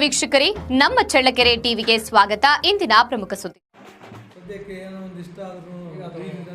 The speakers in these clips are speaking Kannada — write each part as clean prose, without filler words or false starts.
ವೀಕ್ಷಕರೇ, ನಮ್ಮ ಚಳ್ಳಕೆರೆ ಟಿವಿಗೆ ಸ್ವಾಗತ. ಇಂದಿನ ಪ್ರಮುಖ ಸುದ್ದಿ.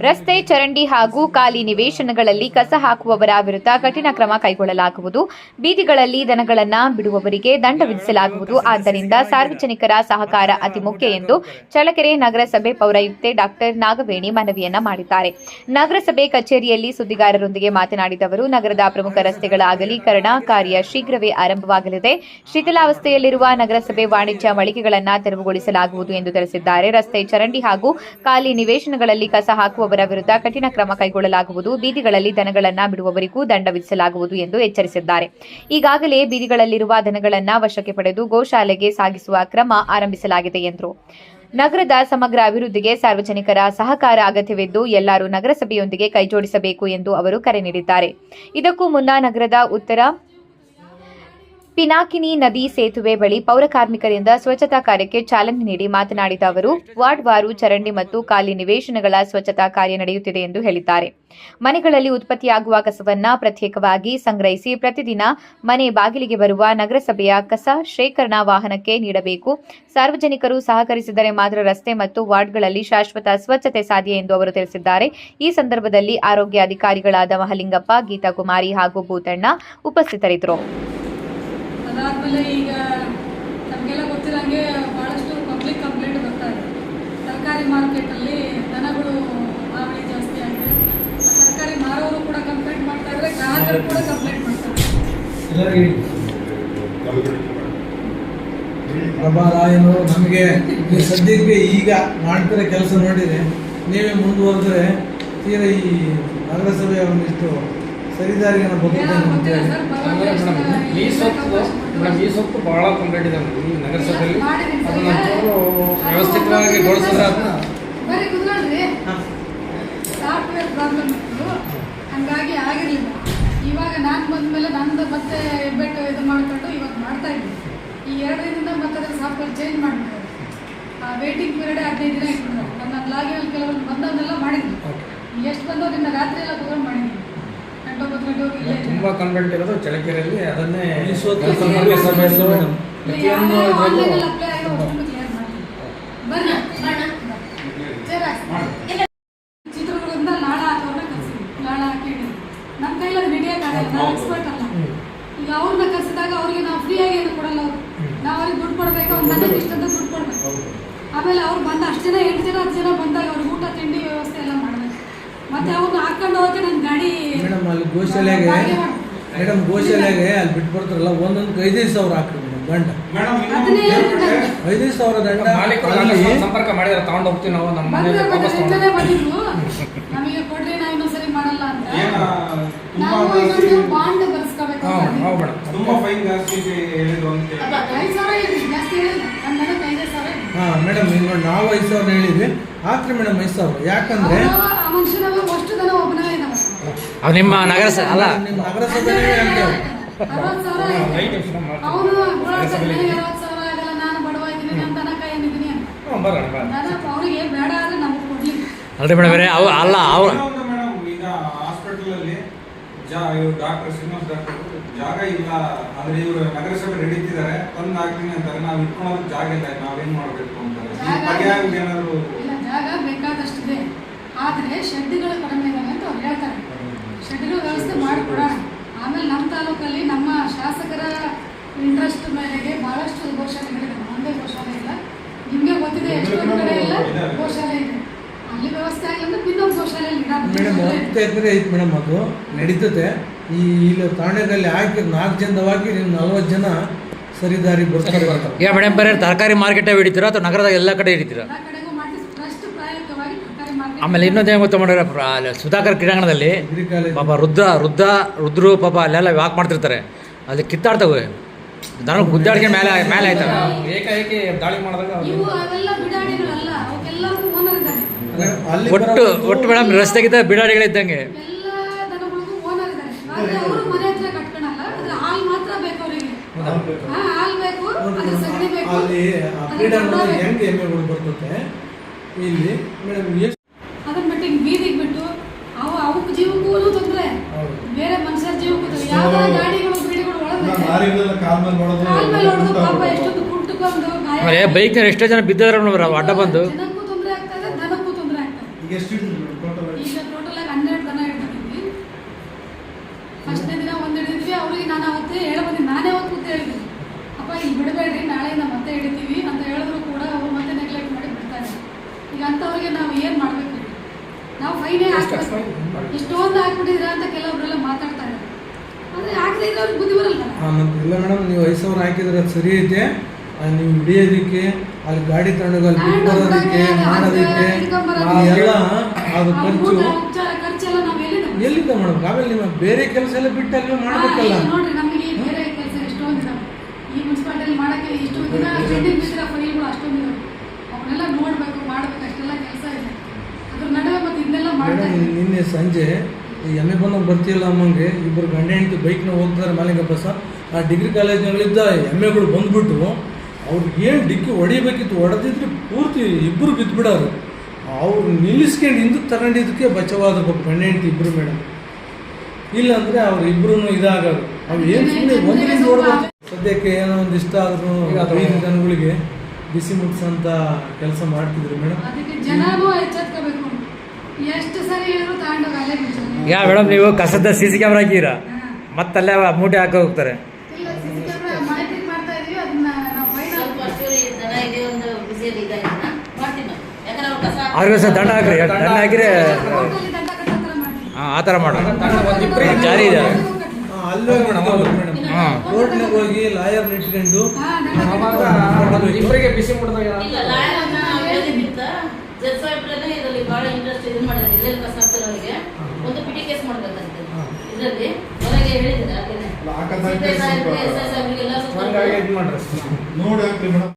ರಸ್ತೆ, ಚರಂಡಿ ಹಾಗೂ ಖಾಲಿ ನಿವೇಶನಗಳಲ್ಲಿ ಕಸ ಹಾಕುವವರ ವಿರುದ್ಧ ಕಠಿಣ ಕ್ರಮ ಕೈಗೊಳ್ಳಲಾಗುವುದು. ಬೀದಿಗಳಲ್ಲಿ ದನಗಳನ್ನು ಬಿಡುವವರಿಗೆ ದಂಡ ವಿಧಿಸಲಾಗುವುದು. ಆದ್ದರಿಂದ ಸಾರ್ವಜನಿಕರ ಸಹಕಾರ ಅತಿ ಮುಖ್ಯ ಎಂದು ಚಳ್ಳಕೆರೆ ನಗರಸಭೆ ಪೌರಾಯುಕ್ತೆ ಡಾ ನಾಗವೇಣಿ ಮನವಿಯನ್ನ ಮಾಡಿದ್ದಾರೆ. ನಗರಸಭೆ ಕಚೇರಿಯಲ್ಲಿ ಸುದ್ದಿಗಾರರೊಂದಿಗೆ ಮಾತನಾಡಿದ ಅವರು, ನಗರದ ಪ್ರಮುಖ ರಸ್ತೆಗಳ ಅಗಲೀಕರಣ ಕಾರ್ಯ ಶೀಘ್ರವೇ ಆರಂಭವಾಗಲಿದೆ. ಶಿಥಿಲಾವಸ್ಥೆಯಲ್ಲಿರುವ ನಗರಸಭೆ ವಾಣಿಜ್ಯ ಮಳಿಗೆಗಳನ್ನು ತೆರವುಗೊಳಿಸಲಾಗುವುದು ಎಂದು ತಿಳಿಸಿದ್ದಾರೆ. ರಸ್ತೆ, ಚರಂಡಿ ಹಾಗೂ ಖಾಲಿ ನಿವೇಶನಗಳಲ್ಲಿ ಕಸ ಹಾಕುವವರ ವಿರುದ್ಧ ಕಠಿಣ ಕ್ರಮ ಕೈಗೊಳ್ಳಲಾಗುವುದು. ಬೀದಿಗಳಲ್ಲಿ ದನಗಳನ್ನು ಬಿಡುವವರಿಗೂ ದಂಡ ವಿಧಿಸಲಾಗುವುದು ಎಂದು ಎಚ್ಚರಿಸಿದ್ದಾರೆ. ಈಗಾಗಲೇ ಬೀದಿಗಳಲ್ಲಿರುವ ದನಗಳನ್ನು ವಶಕ್ಕೆ ಪಡೆದು ಗೋಶಾಲೆಗೆ ಸಾಗಿಸುವ ಕ್ರಮ ಆರಂಭಿಸಲಾಗಿದೆ ಎಂದರು. ನಗರದ ಸಮಗ್ರ ಅಭಿವೃದ್ಧಿಗೆ ಸಾರ್ವಜನಿಕರ ಸಹಕಾರ ಅಗತ್ಯವಿದ್ದು ಎಲ್ಲರೂ ನಗರಸಭೆಯೊಂದಿಗೆ ಕೈಜೋಡಿಸಬೇಕು ಎಂದು ಅವರು ಕರೆ ನೀಡಿದ್ದಾರೆ. ಇದಕ್ಕೂ ಮುನ್ನ ನಗರದ ಉತ್ತರ ಪಿನಾಕಿನಿ ನದಿ ಸೇತುವೆ ಬಳಿ ಪೌರ ಕಾರ್ಮಿಕರಿಂದ ಸ್ವಚ್ಛತಾ ಕಾರ್ಯಕ್ಕೆ ಚಾಲನೆ ನೀಡಿ ಮಾತನಾಡಿದ ಅವರು, ವಾರ್ಡ್ ವಾರು ಚರಂಡಿ ಮತ್ತು ಖಾಲಿ ನಿವೇಶನಗಳ ಸ್ವಚ್ಛತಾ ಕಾರ್ಯ ನಡೆಯುತ್ತಿದೆ ಎಂದು ಹೇಳಿದ್ದಾರೆ. ಮನೆಗಳಲ್ಲಿ ಉತ್ಪತ್ತಿಯಾಗುವ ಕಸವನ್ನು ಪ್ರತ್ಯೇಕವಾಗಿ ಸಂಗ್ರಹಿಸಿ ಪ್ರತಿದಿನ ಮನೆ ಬಾಗಿಲಿಗೆ ಬರುವ ನಗರಸಭೆಯ ಕಸ ಶೇಖರಣಾ ವಾಹನಕ್ಕೆ ನೀಡಬೇಕು. ಸಾರ್ವಜನಿಕರು ಸಹಕರಿಸಿದರೆ ಮಾತ್ರ ರಸ್ತೆ ಮತ್ತು ವಾರ್ಡ್ಗಳಲ್ಲಿ ಶಾಶ್ವತ ಸ್ವಚ್ಛತೆ ಸಾಧ್ಯ ಎಂದು ಅವರು ತಿಳಿಸಿದ್ದಾರೆ. ಈ ಸಂದರ್ಭದಲ್ಲಿ ಆರೋಗ್ಯ ಅಧಿಕಾರಿಗಳಾದ ಮಹಲಿಂಗಪ್ಪ, ಗೀತಾ ಕುಮಾರಿ ಹಾಗೂ ಭೂತಣ್ಣ ಉಪಸ್ಥಿತರಿದ್ದರು. ಅದಾದಮೇಲೆ ಈಗ ನಮಗೆಲ್ಲ ಗೊತ್ತಿರೋಂಗೆ ಭಾಳಷ್ಟು ಪಬ್ಲಿಕ್ ಕಂಪ್ಲೇಂಟ್ ಬರ್ತಾ ಇದೆ. ತರಕಾರಿ ಮಾರ್ಕೆಟಲ್ಲಿ ದನಗಳು ಹಾವಳಿ ಜಾಸ್ತಿ ಆಗಿದೆ. ಆ ತರಕಾರಿ ಮಾರೋರು ಕೂಡ ಕಂಪ್ಲೇಂಟ್ ಮಾಡ್ತಾ ಇದ್ದಾರೆ, ಗ್ರಾಹಕರು ಕೂಡ ಕಂಪ್ಲೇಂಟ್ ಮಾಡ್ತಾರೆ. ಪ್ರಭಾರಾಯನು ನಮಗೆ ಸದ್ಯಕ್ಕೆ ಈಗ ಮಾಡ್ತಿರೋ ಕೆಲಸ ನೋಡಿದರೆ ನೀವೇ ಮುಂದುವರೆದ್ರೆ ತೀರಾ ಈ ನಗರಸಭೆಯ ಒಂದಿಷ್ಟು ಸರಿದಾರಿಗೆ ಈ ಸೊಪ್ಪು ಭಾಳ ಕಂಪ್ಲೇಂಟ್ ಇದೆ ಈ ನಗರಸಭೆಯಲ್ಲಿ. ಅದನ್ನ ವ್ಯವಸ್ಥಿತವಾಗಿ ಗೊಳಿಸಿದ್ರೆ ಅದನ್ನ ಸಾಫ್ಟ್ವೇರ್ ಪ್ರಾಬ್ಲಮ್ ಇತ್ತು, ಹಂಗಾಗಿ ಆಗಿರಲಿಲ್ಲ. ಇವಾಗ ನಾನು ಬಂದಮೇಲೆ ನಂದು ಮತ್ತೆ ಹೆಬ್ಬೆಟ್ಟು ಇದು ಮಾಡಿಕೊಂಡು ಇವಾಗ ಮಾಡ್ತಾ ಇದ್ದೀನಿ. ಈ 2 ದಿನದಿಂದ ಮತ್ತೆ ಅದರ ಸಾಫ್ಟ್ವೇರ್ ಚೇಂಜ್ ಮಾಡಿಬಿಟ್ಟು ಆ ವೇಟಿಂಗ್ ಪೀರಿಯಡ್ 15 ದಿನ ಇಟ್ಬಿಡ್ತಾರೆ. ನನ್ನ ಲಾಗಿನಲ್ಲಿ ಕೆಲವೊಂದು ಬಂದವನ್ನೆಲ್ಲ ಮಾಡಿದ್ವಿ. ಎಷ್ಟು ಬಂದೋ ನಿನ್ನ ರಾತ್ರಿ ಎಲ್ಲ ಕೂತ್ಕೊಂಡು ಮಾಡಿದ್ವಿ. ತುಂಬಾ ಕಂಪ್ಲೇಂಟ್ ಇರೋದು ಚಳ್ಳಕೆರೆಯಲ್ಲಿ. ಅದನ್ನೇ ಚಿತ್ರದುರ್ಗದಿಂದ ಲಾಳ ಹಾಕೋರ್ನ ಕರ್ಸಿದ್ವಿ. ಲಾಳ ಹಾಕಿದ್ವಿ. ನಮ್ಮ ಕೈಲಿ ಅದು ಹಿಡಿಯೋಕ್ಕಾಗಲ್ಲ, ನಾವು ಎಕ್ಸ್ಪರ್ಟ್ ಅಲ್ಲ. ಈಗ ಅವ್ರನ್ನ ಕರ್ಸಿದಾಗ ಅವ್ರಿಗೆ ನಾವು ಫ್ರೀಯಾಗಿ ಏನು ಕೊಡಲ್ಲ. ಅವರು ನಾವು ಅವ್ರಿಗೆ ದುಡ್ಡು ಕೊಡಬೇಕು, ಅವ್ರ ಮನೆಗೆ ಇಷ್ಟಂತ ದುಡ್ಡು ಕೊಡಬೇಕು. ಆಮೇಲೆ ಅವ್ರು ಬಂದ 8 ಜನ 8 ಜನ 10 ಜನ ಬಂದಾಗ ಅವ್ರಿಗೆ ಊಟ ತಿಂಡಿ ವ್ಯವಸ್ಥೆ ಎಲ್ಲ ಮಾಡಬೇಕು. ಮತ್ತೆ ಅವ್ರನ್ನ ಹಾಕೊಂಡು ಹೋಗಿ ನನ್ನ ಗಾಡಿ ಮೇಡಮ್ ಅಲ್ಲಿ ಗೋಶಾಲೆಗೆ ಅಲ್ಲಿ ಬಿಟ್ಟು ಬರ್ತಾರಲ್ಲ, ಒಂದೊಂದು 5,000 ಸಾವಿರ ಹಾಕ್ರಿ ಮೇಡಮ್ ದಂಡ. 5,000 ದಂಡ ಸಂಪರ್ಕ ಮಾಡಿದ್ರೆ ತಗೊಂಡು ಹೋಗ್ತೀವಿ ನಾವು. ನಮ್ಮ ಬಂದಿದ್ರು ನಮಗೆ ಕೊಡ್ರಿ, ನಾವು ಇನ್ನೊಂದ್ಸರಿ ಮಾಡಲ್ಲ ಅಂತ. ನಾವು ಬಾಂಡ್ ಬರ್ಸ್ಕೋಬೇಕು. ಮೇಡಮ್ ಈಗ ನಾವು 5,000 ಹೇಳಿದ್ವಿ, ಹಾಕ್ರಿ ಮೇಡಮ್ 5,000. ಯಾಕಂದ್ರೆ ನಿಮ್ಮ ನಗರಸಭೆ ಅಲ್ಲ, ನಿಮ್ಮ ನಗರಸಭೆ ಅಲ್ರಿ ಮೇಡಮ್ ಅವು ಅಲ್ಲ ಅವು ಈಗ ಹಾಸ್ಪಿಟಲ್ ಅಲ್ಲಿ ಡಾಕ್ಟರ್ ಶ್ರೀನಿವಾಸ್ ಡಾಕ್ಟರ್ ಜಾಗ ಇಲ್ಲ ಅಂದ್ರೆ ಇವರು ನಗರಸಭೆ ನಡೀತಿದ್ದಾರೆ, ತಂದು ಹಾಕ್ತೀನಿ ಅಂತಾರೆ. ನಾವು ಇಟ್ಕೊಳ್ಳೋದು ಜಾಗ ಇಲ್ಲ, ನಾವೇನ್ ಮಾಡ್ಬೇಕು ಅಂತಾರೆ. ಏನಾದ್ರು ಜಾಗ ಬೇಕಾದಷ್ಟಿದೆ, ಆದ್ರೆ ಶೆಡ್ಗಳು ಕಡಿಮೆ ಇದಾವೆ ಅಂತ ಅವ್ರು ಹೇಳ್ತಾರೆ. ಶೆಡ್ಗಳ ವ್ಯವಸ್ಥೆ ಮಾಡಿಕೊಡೋಣ. ಆಮೇಲೆ ನಮ್ಮ ತಾಲೂಕಲ್ಲಿ ನಮ್ಮ ಶಾಸಕರ ಇಂಟ್ರೆಸ್ಟ್ ಮೇಲೆಗೆ ಬಹಳಷ್ಟು ಗೋಶಾಲೆಗಳಿದೆ. ಒಂದೇ ಗೋಶಾಲೆ ಇಲ್ಲ, ನಿಮಗೆ ಗೊತ್ತಿದೆ ಎಷ್ಟೊಂದು ಕಡೆ ಎಲ್ಲ ಗೋಶಾಲೆ ಇದೆ. ಅಲ್ಲಿ ವ್ಯವಸ್ಥೆ ಆಗಲಿಲ್ಲ, ಇನ್ನೊಂದು ಗೋಶಾಲೆಯಲ್ಲಿ ಮೇಡಮ್ 10 ಎಕರೆ ಐತೆ ಮೇಡಮ್, ಅದು ನಡೀತದೆ. ಈ ಇಲ್ಲಿ ತಾಂಡದಲ್ಲಿ ಹಾಕಿ 4 ಜನದವಾಗಿ 40 ಜನ ಸರಿದಾರಿ ಬರ್ತಾರೆ. ಈಗ ಮೇಡಮ್ ಬರೀ ತರಕಾರಿ ಮಾರ್ಕೆಟೇ ಹಿಡಿತೀರಾ ಅಥವಾ ನಗರದ ಎಲ್ಲ ಕಡೆ ಹಿಡಿತೀರಾ? ಆಮೇಲೆ ಇನ್ನೊಂದು ಏನು ಗೊತ್ತಾ ಮಾಡಿದ್ರೆ, ಸುಧಾಕರ್ ಕ್ರೀಡಾಂಗಣದಲ್ಲಿ ಪಾಪ ರುದ್ರು ಪಾಪ ಅಲ್ಲೆಲ್ಲ ವಾಕ್ ಮಾಡ್ತಿರ್ತಾರೆ, ಅಲ್ಲಿ ಕಿತ್ತಾಡ್ತವೆ ದನ ಗುದ್ದಾಡಿಗೆ ಮೇಲೆ ಆಯ್ತವೆ. ಏಕಾಏಕಿ ದಾಳಿ ಮಾಡಿದಾಗ ಒಟ್ಟು ಮೇಡಮ್ ರಸ್ತೆಗಿದ್ದ ಬಿಡಾಡಿಗಳಿದ್ದಂಗೆ. ಅಲ್ಲಿ ಕ್ರೀಡಾಂಗಣ ಹೆಂಗೆ ಎಮ್ಮೆಗಳು ಬರ್ತದೆ ಇಲ್ಲಿ ಮೇಡಮ್. ಅದನ್ನ ಬಿಟ್ಟು ಬೀದಿಗೆ ಬಿಟ್ಟು ಅವಕ್ಕೆ ಜೀವಕ್ಕೂ ತೊಂದರೆ, ಬೇರೆ ಮನುಷ್ಯರ ಜೀವಕ್ಕೂ ಯಾವ ಗಾಡಿಗಳು ಬೀಡಿಗಳು ಒಳಗೆ ಕಾಲ್ ಮೇಲೆ ಹೊಡೆದು ಪಾಪ ಎಷ್ಟೊಂದು ಆಮೇಲೆ ಬೈಕ್ನಲ್ಲಿ ಎಷ್ಟೋ ಜನ ಬಿದ್ದಿದ್ದಾರೆ ನೋಡ್ರಿ ಅಡ್ಡ ಬಂದು. ಜನಕ್ಕೂ ತೊಂದರೆ ಆಗ್ತಾ ಇದೆ, ದನಕ್ಕೂ ತೊಂದರೆ ಆಗ್ತಾ ಇದೆ. ಈಗ ಎಷ್ಟು ಟೋಟಲ್? ಈಗ ಟೋಟಲ್ ಆಗಿ 12 ದನ ಹಿಡ್ದಿದ್ವಿ. ಫಸ್ಟ್ನೇ ದಿನ ಒಂದು ಹಿಡಿದಿದ್ವಿ. ಅವ್ರಿಗೆ ನಾನು ಅವತ್ತೇ ಬಂದಿದ್ದೆ, ನಾನೇ ಅವತ್ತು ಕೂತು ಹೇಳಿದ್ದೆ, ಅಪ್ಪ ಇಲ್ಲಿ ಬಿಡಬೇಡ್ರಿ, ನಾಳೆಯಿಂದ ಮತ್ತೆ ಹಿಡಿತೀವಿ ಅಂತ ಹೇಳಿದ್ರು ಕೂಡ ಅವ್ರು ಮತ್ತೆ ನೆಗ್ಲೆಕ್ಟ್ ಮಾಡಿ ಬಿಡ್ತಾರೆ. ಈಗ ಅಂಥವ್ರಿಗೆ ನಾವು ಏನು ಮಾಡಬೇಕು? ನಾವು ಫೈನೇ ಹಾಕ್ಬೇಕು. ಇಷ್ಟೊಂದು ಹಾಕ್ಬಿಟ್ಟಿದ್ರ ಅಂತ ಕೆಲವೊಬ್ರೆಲ್ಲ ಮಾತಾಡ್ತಾರೆ. ಆದರೆ ಹಾಕದೇ ಇದ್ರೆ ಅವ್ರಿಗೆ ಬುದ್ಧಿ ಬರಲ್ಲ. ಇಲ್ಲ ಮೇಡಮ್, ನೀವು 5,000 ಹಾಕಿದ್ರೆ ಅದು ಸರಿ ಐತೆ. ನೀವು ಹಿಡಿಯೋದಕ್ಕೆ, ಅಲ್ಲಿ ಗಾಡಿ ತಗೊಂಡೋಗಿ ಅಲ್ಲಿ ಬಿಟ್ಟು ಬರೋದಕ್ಕೆ, ಮಾಡೋದಕ್ಕೆ ಎಲ್ಲ ಅದು ಖರ್ಚು ಖರ್ಚೆಲ್ಲ ನಾವು ಎಲ್ಲಿಂದ ಮಾಡ್ಬೇಕು? ಆಮೇಲೆ ನಿಮ್ಮ ಬೇರೆ ಕೆಲಸ ಎಲ್ಲ ಬಿಟ್ಟು ಅಲ್ಲಿ ಮಾಡ್ಬೇಕಲ್ಲ. ನೋಡ್ರಿ, ನಮಗೆ ಬೇರೆ ಕೆಲಸ ಎಷ್ಟೊಂದು ಇದಾವೆ. ಈ ಮುನ್ಸಿಪಾಲಿಟಿಯಲ್ಲಿ ಮಾಡಕ್ಕೆ ಇಷ್ಟು ದಿನ ಪೆಂಡಿಂಗ್ ಬಿದ್ದಿರೋ ಫೈಲ್ಗಳು ಅಷ್ಟೊಂದು ಇದಾವೆ. ಅವನ್ನೆಲ್ಲ ನೋಡ್ಬೇಕು, ಮಾಡ್ಬೇಕು, ಅಷ್ಟೆಲ್ಲ ಕೆಲಸ ಇದೆ. ಅದ್ರ ನಡುವೆ ಮತ್ತೆ ಇದನ್ನೆಲ್ಲ ಮಾಡ್ತಾ ಮೇಡಮ್, ನಿನ್ನೆ ಸಂಜೆ ಈ ಎಮ್ಮೆ ಬಂದಾಗ ಬರ್ತಿಲ್ಲ ಅಮ್ಮಂಗೆ ಇಬ್ಬರು ಗಂಡ ಹೆಂಡತಿ ಬೈಕ್ನ ಹೋಗ್ತಾರೆ ಮಾಲಿಂಗ ಬಸ್. ಆ ಡಿಗ್ರಿ ಕಾಲೇಜ್ನಲ್ಲಿದ್ದ ಎಮ್ಮೆಗಳು ಬಂದ್ಬಿಟ್ಟು ಅವ್ರಿಗೆ ಏನು ಡಿಕ್ಕಿ ಹೊಡಿಬೇಕಿತ್ತು, ಹೊಡೆದಿದ್ರೆ ಪೂರ್ತಿ ಇಬ್ಬರು ಬಿದ್ದುಬಿಡೋರು. ಅವ್ರು ನಿಲ್ಲಿಸ್ಕೊಂಡು ಹಿಂದಕ್ಕೆ ತಗೊಂಡಿದ್ದಕ್ಕೆ ಬಚಾವಾದ ಗಂಡ ಹೆಂಡತಿ ಇಬ್ಬರು ಮೇಡಮ್. ಇಲ್ಲಾಂದರೆ ಅವ್ರು ಇಬ್ಬರೂ ಇದಾಗೋದು. ಅವು ಏನು ಸುಮ್ಮನೆ ಒಂದರಿಂದ ನೋಡ್ಬೇಕು. ಸದ್ಯಕ್ಕೆ ಏನೋ ಒಂದು ಇಷ್ಟ ಆದ್ರೂ ಬೀದಿ ಜನಗಳಿಗೆ ಬಿಸಿ ಮುಟ್ಸಂತ ಕೆಲಸ ಮಾಡ್ತಿದ್ರು ಮೇಡಮ್. ಅದಕ್ಕೆ ಜನನೂ ಎಚ್ಚೆತ್ಕೋಬೇಕು. ಎಷ್ಟು ಸರಿ ಹೇಳಿದ್ರು ತಗೊಂಡೋಗಿ ಅಲ್ಲೇ ಬಿಡ್ತಾರೆ. ಯಾ ಮೇಡಮ್, ನೀವು ಕಸದ CC ಕ್ಯಾಮ್ರಾ ಹಾಕಿರಾ? ಮತ್ತಲ್ಲೇ ಮೂಟೆ ಹಾಕಿ ಹೋಗ್ತಾರೆ. ಇಲ್ಲ, CC ಕ್ಯಾಮ್ರಾ ಮಾನಿಟರಿಂಗ್ ಮಾಡ್ತಾ ಇದೀವಿ. ಅದನ್ನ ನಾವು ಫೈನಲ್ ಅವ್ರಿಗೂ ಸಹ ದಂಡ ಹಾಕ್ರಿ. ದಂಡ ಹಾಕಿದ್ರೆ ಕೋರ್ಟಲ್ಲಿ ದಂಡ ಕಟ್ಟೋ ಮಾಡಿ. ಆ ಥರ ಮಾಡೋಣ. ಜಾರಿ ಇದೆ. ಅಲ್ಲೇ ಮೇಡಮ್ ಹಾಂ, ಕೋರ್ಟ್ನಾಗ ಹೋಗಿ ಲಾಯರ್ ಇಟ್ಕೊಂಡು ಇಬ್ಬರಿಗೆ ಬಿಸಿ ಮುಟ್ಟಿದಾಗ ಇಲ್ಲ ಲಾಯರ್ನ ಹೇಳಿದ್ದಿತ್ತ ಜಡ್ಜ್ ಸಾಹೇಬ್ರನ್ನ ಇದರಲ್ಲಿ ಬಹಳ ಇಂಟ್ರೆಸ್ಟ್ ಇದು ಮಾಡಿದ್ದಾರೆ. ಇಲ್ಲೆಲ್ಲ ಕಸಾಕ್ತರವರಿಗೆ ಒಂದು ಪಿಟಿ ಕೇಸ್ ಮಾಡಬೇಕಂತೆ. ಇದರಲ್ಲಿ ಹೊರಗೆ ಹೇಳಿದ್ದಾರೆ. ಅದನ್ನೇ ಸಾಹೇಬ್ರಿಗೆ ಎಲ್ಲ ನೋಡಿ ಹಾಕ್ರಿ ಮೇಡಮ್.